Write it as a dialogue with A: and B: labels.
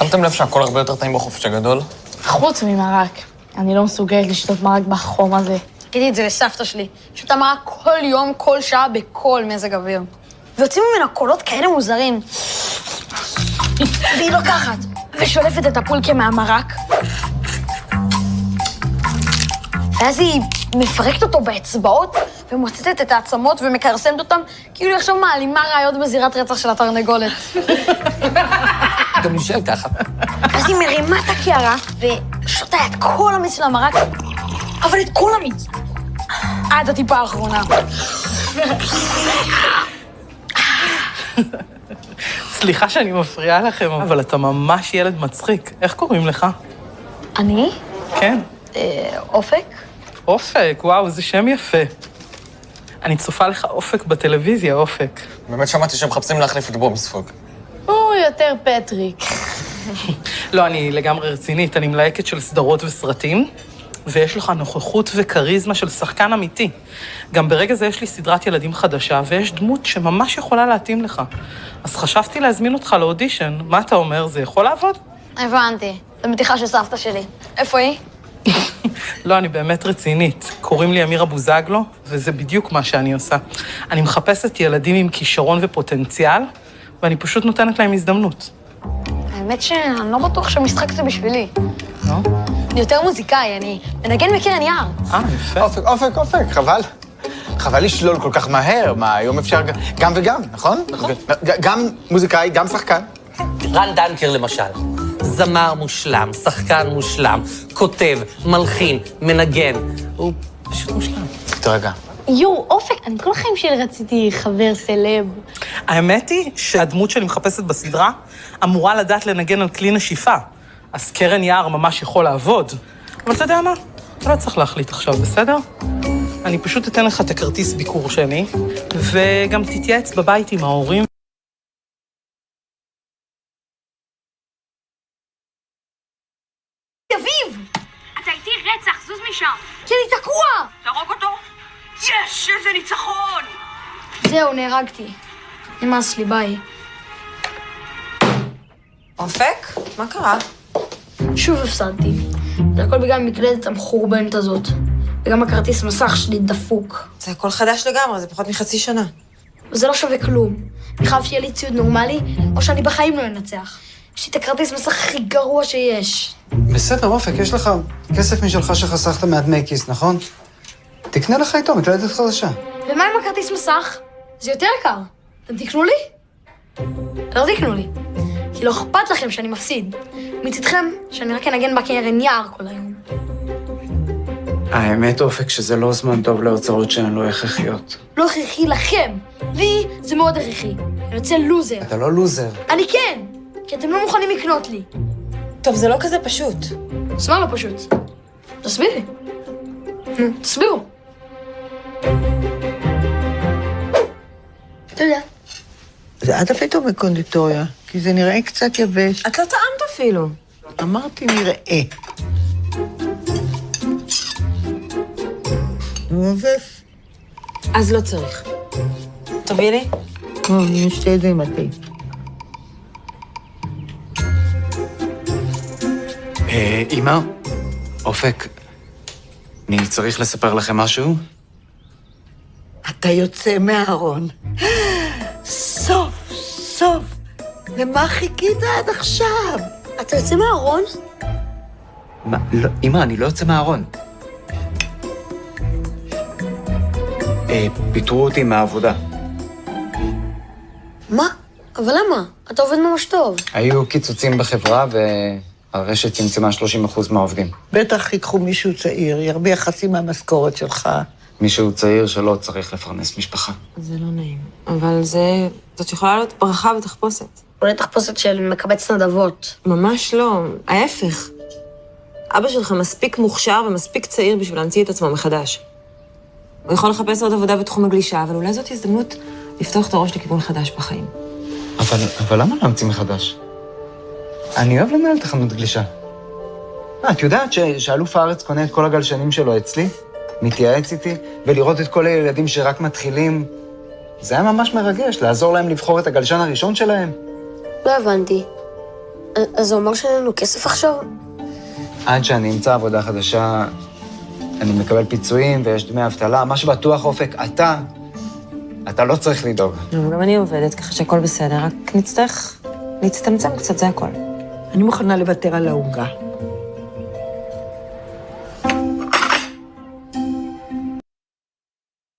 A: שמתם לב שהכל הרבה יותר טעים בחופש הגדול?
B: חוץ ממרק. אני לא מסוגלת לשתות מרק בחום הזה.
C: תגידי את זה לסבתא שלי. שותה מרק כל יום, כל שעה, בכל מזג אוויר. ויוצאים ממנה קולות כאלה מוזרים. והיא לוקחת ושולפת את הפולקה מהמרק. ואז היא מפרקת אותו באצבעות, ומוצצת את העצמות ומקרסמת אותם, כאילו היא עכשיו מעלימה ראיות בזירת רצח של התרנגולת.
D: גם נשאר ככה.
C: אז היא מרימה את הקערה, ושותה את כל המיץ של המרק, אבל את כל המיץ. עד הטיפה האחרונה.
E: סליחה שאני מפריעה לכם, אבל אתה ממש ילד מצחיק. איך קוראים לך?
C: אני?
E: כן.
C: אופק?
E: אופק, וואו, זה שם יפה. אני צופה לך אופק בטלוויזיה, אופק.
A: באמת שמעתי שהם מחפשים להחליף את בוב מספוג.
B: הוא יותר פטריק.
E: לא, אני לגמרי רצינית, אני מלהקת של סדרות וסרטים, ויש לך נוכחות וכריזמה של שחקן אמיתי. גם ברגע זה יש לי סדרת ילדים חדשה, ויש דמות שממש יכולה להתאים לך. אז חשבתי להזמין אותך לאודישן. מה אתה אומר, זה יכול לעבוד?
C: הבנתי. זו מתיחה של סבתא שלי. איפה היא?
E: לא, אני באמת רצינית. קוראים לי אמירה בוזגלו, וזה בדיוק מה שאני עושה. אני מחפשת ילדים עם כישרון ופוטנציאל, ואני פשוט נותנת להם הזדמנות.
C: האמת שאני לא בטוח שהמשחק זה בשבילי.
E: לא?
C: אני יותר מוזיקאי, אני מנגן בקרן יער.
E: יפה.
F: אופק, חבל. חבל לשלול כל כך מהר. מה, היום אפשר גם וגם, נכון? נכון. גם מוזיקאי, גם שחקן.
D: רן דנקר למשל, זמר מושלם, שחקן מושלם, כותב, מלחין, מנגן. הוא פשוט מושלם.
F: תרגע.
B: אופק, אני כל החיים שלי רציתי חבר סלב.
E: האמת היא שהדמות שאני מחפשת בסדרה אמורה לדעת לנגן על כלי נשיפה. אז קרן יער ממש יכול לעבוד. אבל אתה יודע מה? אתה לא צריך להחליט עכשיו, בסדר? אני פשוט אתן לך את הכרטיס ביקור שלי, וגם תתייעץ בבית עם ההורים.
C: אביב!
G: אתה איתי רצח, זוז משם.
C: כי אני תקוע!
G: תהרוג אותו? יש, איזה ניצחון!
C: זהו, נהרגתי. נמאס לי, ביי.
H: אופק? מה קרה?
C: שוב הפסדתי. זה הכל בגלל המקלדת המחורבנת הזאת. וגם הכרטיס מסך שלי דפוק.
H: זה הכל חדש לגמרי, זה פחות מחצי שנה.
C: וזה לא שווה כלום. אני חייב שיהיה לי ציוד נורמלי, או שאני בחיים לא אנצח. יש לי את הכרטיס מסך הכי גרוע שיש.
I: בסדר, אופק, יש לך כסף משלך שחסכת מהדמי כיס, נכון? תקנה לך איתו מקלדת חדשה.
C: ומה עם הכרטיס מסך? זה יותר יקר. אתם תקנו לי? לא תקנו לי. כי לא אכפת לכם שאני מפסיד. מצדכם, שאני רק אנגן בקרן יער כל היום.
I: האמת, אופק, שזה לא זמן טוב להוצאות שהן לא הכרחיות.
C: לא הכרחי לכם. לי זה מאוד הכרחי. אני יוצא לוזר.
I: אתה לא לוזר.
C: אני כן, כי אתם לא מוכנים לקנות לי.
H: טוב, זה לא כזה פשוט.
C: אז מה לא פשוט? תסבירי. נו, תסבירו. אתה יודע.
J: זה עד הפתאום בקונדיטוריה, כי זה נראה קצת יבש.
H: את לא טעמת אפילו.
J: אמרתי נראה. מעובף.
H: אז לא צריך. תביאי לי?
J: אני משתה את זה עם התה.
I: אמא, אופק, אני צריך לספר לכם משהו?
J: אתה יוצא מהארון. סוף, סוף. למה חיכית עד עכשיו?
C: אתה יוצא מהארון?
I: מה, לא, אמא, אני לא יוצא מהארון. פיטרו אותי מהעבודה.
C: מה? אבל למה? אתה עובד ממש טוב.
I: היו קיצוצים בחברה והרשת צמצמה 30% מהעובדים.
J: בטח ייקחו מישהו צעיר, ירוויח חצי מהמשכורת שלך.
I: מישהו צעיר שלא צריך לפרנס משפחה.
H: זה לא נעים. אבל זאת יכולה להיות ברכה ותחפושת.
C: אולי תחפושת של מקבץ נדבות.
H: ממש לא. ההפך. אבא שלך מספיק מוכשר ומספיק צעיר בשביל להמציא את עצמו מחדש. הוא יכול לחפש עוד עבודה בתחום הגלישה, אבל אולי זאת הזדמנות לפתוח את הראש לכיוון חדש בחיים.
I: אבל למה להמציא מחדש? אני אוהב לנהל תחנות גלישה. את יודעת שאלוף הארץ קונה את כל הגלשנים שלו אצלי? מתייעץ איתי, ולראות את כל הילדים שרק מתחילים. זה היה ממש מרגש, לעזור להם לבחור את הגלשן הראשון שלהם.
C: לא הבנתי. אז זה אומר שאין לנו כסף עכשיו?
I: עד שאני אמצא עבודה חדשה, אני מקבל פיצויים ויש דמי אבטלה. מה שבטוח, אופק, אתה לא צריך לדאוג.
H: גם אני עובדת, ככה שהכל בסדר, רק נצטרך להצטמצם קצת, זה הכל.
J: אני מוכנה לוותר על העוגה.